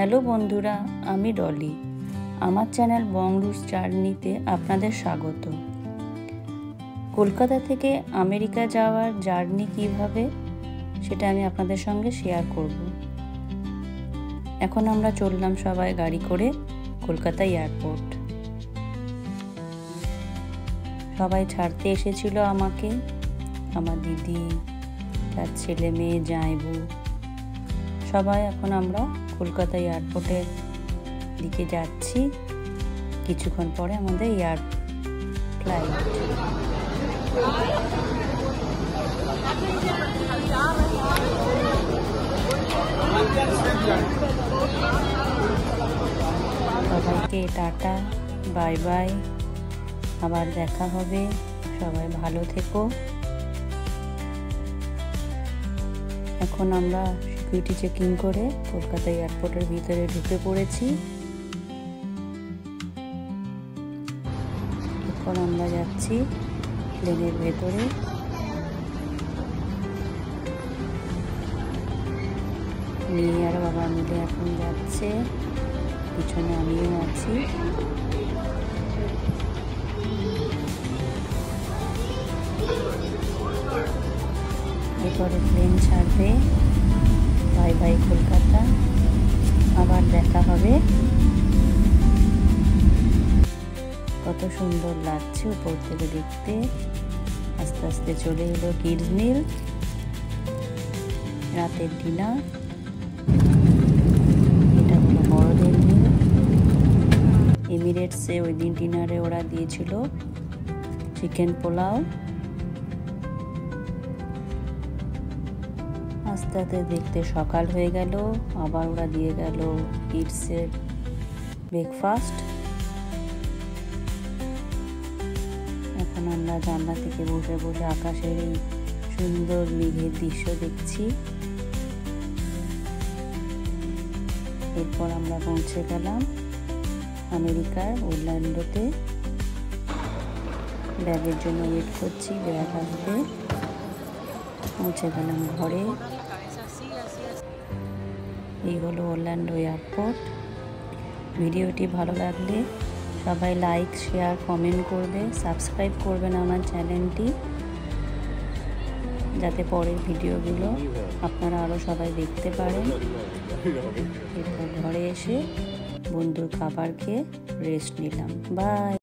Hello বন্ধুরা, আমি ডলি। আমার চ্যানেল বংরুটস জার্নিতে আপনাদের স্বাগত। কলকাতা থেকে আমেরিকা যাওয়ার জার্নি কিভাবে, সেটা আমি আপনাদের সঙ্গে শেয়ার করব। এখন আমরা চললাম সবাই গাড়ি করে কলকাতা এয়ারপোর্ট। সবাই ছাড়তে এসেছিল আমাকে, আমার দিদি, তার ছেলে মেয়ে, জামাইবু, সবাই। এখন আমরা কলকাতা এয়ারপোর্টের দিকে যাচ্ছি। কিছুক্ষণ পরে আমাদের ফ্লাইট। সবাইকে টাটা, বাই বাই, আবার দেখা হবে। সবাই ভালো থেকো। এখন আমরা সিকিউরিটি চেকিং করে কলকাতা এয়ারপোর্টের ভিতরে ঢুকে পড়েছি। এখন আমরা যাচ্ছি প্লেনের ভেতরে। মেয়ে আর বাবা মিলে এখন যাচ্ছে, পিছনে আমিও আছি। এরপরে প্লেন ছাড়বে। বাই বাই কলকাতা, আবার দেখা হবে। কত সুন্দর লাগছে উপর থেকে দেখতে। আস্তে আস্তে চলে এলো কিডস মিল, রাতের ডিনার। এটা হলো বড়দের মিল। এমিরেটসে ওই দিন ডিনারে ওরা দিয়েছিল চিকেন পোলাও। আস্তে আস্তে দেখতে সকাল হয়ে গেল, আবার ওরা দিয়ে গেল কিডসের ব্রেকফাস্ট। এখন আমরা জানলা থেকে বসে বসে আকাশের এই সুন্দর মেঘের দৃশ্য দেখছি। এরপর আমরা পৌঁছে গেলাম আমেরিকার ওরল্যান্ডোতে। ব্যাগের জন্য ওয়েট করছি, ব্যাগ আসবে। পৌঁছে গেলাম ঘরে। এই হলো ওরল্যান্ডো এয়ারপোর্ট। ভিডিওটি ভালো লাগলে সবাই লাইক, শেয়ার, কমেন্ট করবে, সাবস্ক্রাইব করবেন আমার চ্যানেলটি, যাতে পরের ভিডিওগুলো আপনারা আরও সবাই দেখতে পারেন। এরপর ঘরে এসে বন্ধুর খাবার খেয়ে রেস্ট নিলাম। বাই।